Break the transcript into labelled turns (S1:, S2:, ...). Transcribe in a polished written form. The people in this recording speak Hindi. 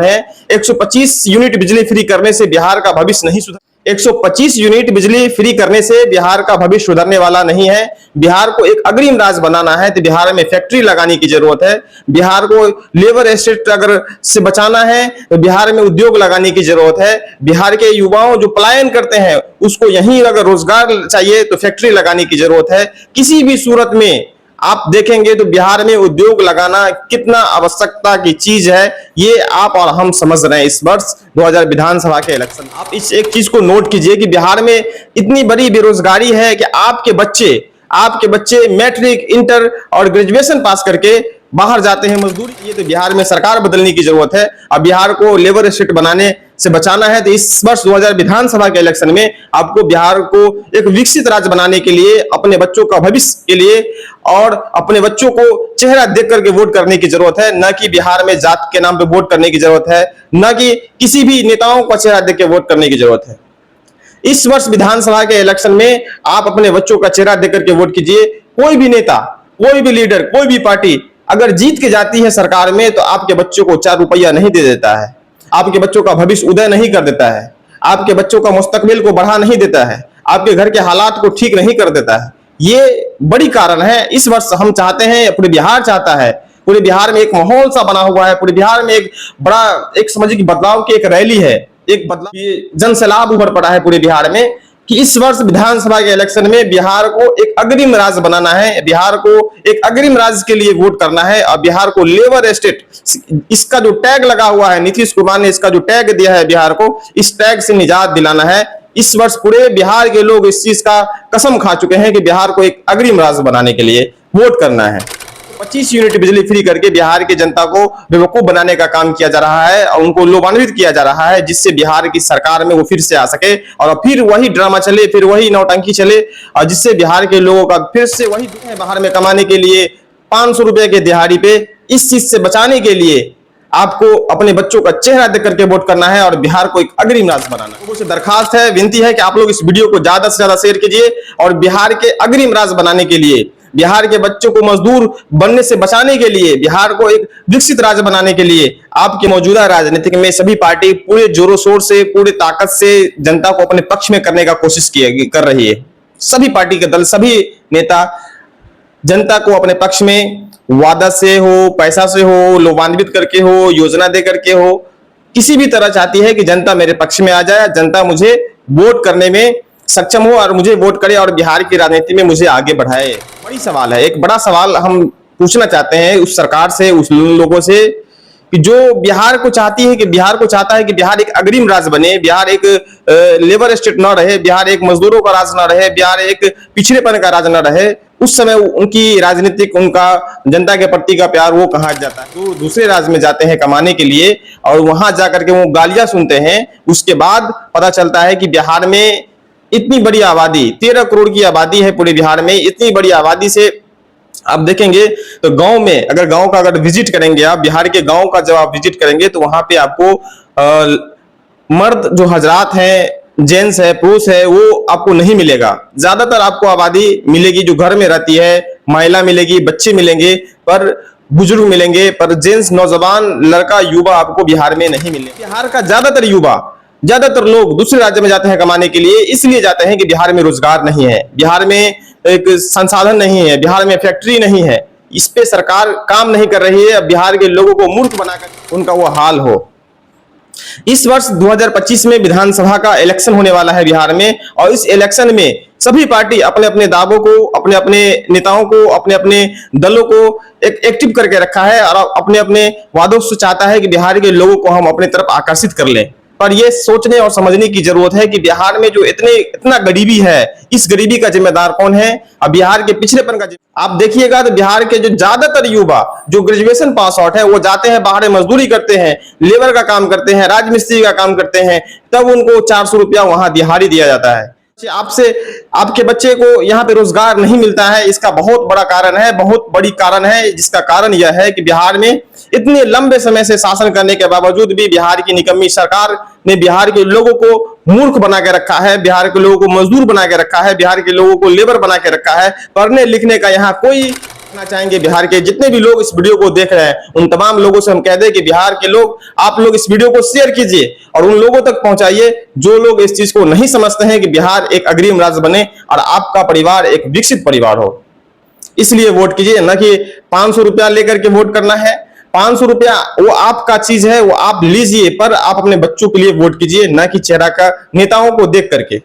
S1: है। 125 यूनिट बिजली फ्री करने से बिहार का भविष्य नहीं सुधर 125 यूनिट बिजली फ्री करने से बिहार का भविष्य सुधरने वाला नहीं है। बिहार को एक अग्रिम राज्य बनाना है तो बिहार में फैक्ट्री लगाने की जरूरत है। बिहार को लेबर एस्टेट अगर से बचाना है तो बिहार में उद्योग लगाने की जरूरत है। बिहार के युवाओं जो पलायन करते हैं उसको यहीं अगर रोजगार चाहिए तो फैक्ट्री लगाने की जरूरत है। किसी भी सूरत में आप देखेंगे तो बिहार में उद्योग लगाना कितना आवश्यकता की चीज है, ये आप और हम समझ रहे हैं। इस वर्ष 2000 विधानसभा के इलेक्शन, आप इस एक चीज को नोट कीजिए कि बिहार में इतनी बड़ी बेरोजगारी है कि आपके बच्चे मैट्रिक, इंटर और ग्रेजुएशन पास करके बाहर जाते हैं मजदूरी। ये तो बिहार में सरकार बदलने की जरूरत है। अब बिहार को लेबर स्टेट बनाने से बचाना है तो इस वर्ष 2000 विधानसभा के इलेक्शन में आपको बिहार को एक विकसित राज्य बनाने के लिए, अपने बच्चों का भविष्य के लिए और अपने बच्चों को चेहरा देख करके वोट करने की जरूरत है, न कि बिहार में जात के नाम पे वोट करने की जरूरत है, न कि किसी भी नेताओं का चेहरा देख के वोट करने की जरूरत है। इस वर्ष विधानसभा के इलेक्शन में आप अपने बच्चों का चेहरा देख करके वोट कीजिए। कोई भी नेता, कोई भी लीडर, कोई भी पार्टी अगर जीत के जाती है सरकार में तो आपके बच्चों को 4 रुपया नहीं दे देता है, आपके बच्चों का भविष्य उदय नहीं कर देता है, आपके बच्चों का मुस्तकबिल को बढ़ा नहीं देता है, आपके घर के हालात को ठीक नहीं कर देता है। ये बड़ी कारण है। इस वर्ष हम चाहते हैं, पूरे बिहार चाहता है, पूरे बिहार में एक माहौल सा बना हुआ है, पूरे बिहार में एक बड़ा एक समझिए कि बदलाव की एक रैली है, एक बदलाव, ये जन सैलाब उभर पड़ा है पूरे बिहार में कि इस वर्ष विधानसभा के इलेक्शन में बिहार को एक अग्रिम राज्य बनाना है, बिहार को एक अग्रिम राज्य के लिए वोट करना है। और बिहार को लेबर एस्टेट, इसका जो टैग लगा हुआ है, नीतीश कुमार ने इसका जो टैग दिया है बिहार को, इस टैग से निजात दिलाना है। इस वर्ष पूरे बिहार के लोग इस चीज का कसम खा चुके हैं कि बिहार को एक अग्रिम राज्य बनाने के लिए वोट करना है। 25 यूनिट बिजली फ्री करके बिहार की जनता को बेवकूफ बनाने का काम किया जा रहा है और उनको लोभान्वित किया जा रहा है, जिससे बिहार की सरकार में वो फिर से आ सके और फिर वही ड्रामा चले, फिर वही नौटंकी चले और जिससे बिहार के लोगों का फिर से वही बाहर में कमाने के लिए 500 रुपए के दिहाड़ी पे। इस चीज से बचाने के लिए आपको अपने बच्चों का चेहरा देख करके वोट करना है और बिहार को एक अग्रिम राज्य बनाना है। लोगों से दरखास्त है, विनती है कि आप लोग इस वीडियो को ज्यादा से ज्यादा शेयर कीजिए और बिहार के अग्रिम राज्य बनाने के लिए, बिहार के बच्चों को मजदूर बनने से बचाने के लिए, बिहार को एक विकसित राज्य बनाने के लिए आपके मौजूदा राजनीतिक में सभी पार्टी पूरे जोरों शोर से, पूरे ताकत से जनता को अपने पक्ष में करने का कोशिश कर रही है। सभी पार्टी के दल, सभी नेता जनता को अपने पक्ष में वादा से हो, पैसा से हो, लोभान्वित करके हो, योजना दे करके हो, किसी भी तरह चाहती है कि जनता मेरे पक्ष में आ जाए, जनता मुझे वोट करने में सक्षम हो और मुझे वोट करे और बिहार की राजनीति में मुझे आगे बढ़ाए। बड़ी सवाल है, एक बड़ा सवाल हम पूछना चाहते हैं उस सरकार से, उस लोगों से कि जो बिहार को चाहती है, कि बिहार को चाहता है कि बिहार एक अग्रिम राज्य बने, बिहार एक लेबर स्टेट न रहे, बिहार एक मजदूरों का राज्य न रहे, बिहार एक पिछड़ेपन का राज्य न रहे। उस समय उनकी राजनीतिक, उनका जनता के प्रति का प्यार वो कहाँ जाता है? तो दूसरे राज्य में जाते हैं कमाने के लिए और वहां जाकर के वो गालियां सुनते हैं। उसके बाद पता चलता है कि बिहार में इतनी बड़ी आबादी, 13 करोड़ की आबादी है पूरे बिहार में। इतनी बड़ी आबादी से आप देखेंगे तो गांव में, अगर गांव का अगर विजिट करेंगे आप, बिहार के गांव का जब आप विजिट करेंगे तो वहां पे आपको मर्द जो हजरात हैं, जेंट्स है, पुरुष है, वो आपको नहीं मिलेगा। ज्यादातर आपको आबादी मिलेगी जो घर में रहती है, महिला मिलेगी, बच्चे मिलेंगे, पर बुजुर्ग मिलेंगे, पर जेंट्स, नौजवान, लड़का, युवा आपको बिहार में नहीं मिलेंगे। बिहार का ज्यादातर लोग दूसरे राज्य में जाते हैं कमाने के लिए, इसलिए जाते हैं कि बिहार में रोजगार नहीं है, बिहार में एक संसाधन नहीं है, बिहार में फैक्ट्री नहीं है। इस पे सरकार काम नहीं कर रही है। अब बिहार के लोगों को मूर्ख बनाकर उनका वो हाल हो। इस वर्ष 2025 में विधानसभा का इलेक्शन होने वाला है बिहार में और इस इलेक्शन में सभी पार्टी अपने अपने दावों को, अपने अपने नेताओं को, अपने अपने दलों को एक एक्टिव करके रखा है और अपने अपने वादों से चाहता है कि बिहार के लोगों को हम अपने तरफ आकर्षित कर लें। पर यह सोचने और समझने की जरूरत है कि बिहार में जो इतना गरीबी है, इस गरीबी का जिम्मेदार कौन है? अब बिहार के पिछड़ेपन का आप देखिएगा तो बिहार के जो ज्यादातर युवा जो ग्रेजुएशन पास आउट है वो जाते हैं बाहर मजदूरी करते हैं, लेबर का काम करते हैं, राजमिस्त्री का काम करते हैं, तब उनको 400 रुपया वहां दिहाड़ी दिया जाता है। आपसे आपके बच्चे को यहाँ पे रोजगार नहीं मिलता है। इसका बहुत बड़ा कारण है, बहुत बड़ी कारण है, जिसका कारण यह है कि बिहार में इतने लंबे समय से शासन करने के बावजूद भी बिहार की निकम्मी सरकार ने बिहार के लोगों को मूर्ख बना के रखा है, बिहार के लोगों को मजदूर बना के रखा है, बिहार के लोगों को लेबर बना के रखा है। पढ़ने लिखने का यहाँ कोई कहना चाहेंगे बिहार के जितने भी लोग इस वीडियो को देख रहे हैं उन तमाम लोगों से हम कह दें कि बिहार के लोग आप लोग इस वीडियो को शेयर कीजिए और उन लोगों तक पहुंचाइए जो लोग इस चीज को नहीं समझते हैं कि बिहार एक अग्रिम राज्य बने और आपका परिवार एक विकसित परिवार हो। इसलिए वोट कीजिए, न कि 500 रुपया लेकर के वोट करना है। 500 रुपया वो आपका चीज है, वो आप लीजिए, पर आप अपने बच्चों के लिए वोट कीजिए, न कि चेहरा का नेताओं को देख करके।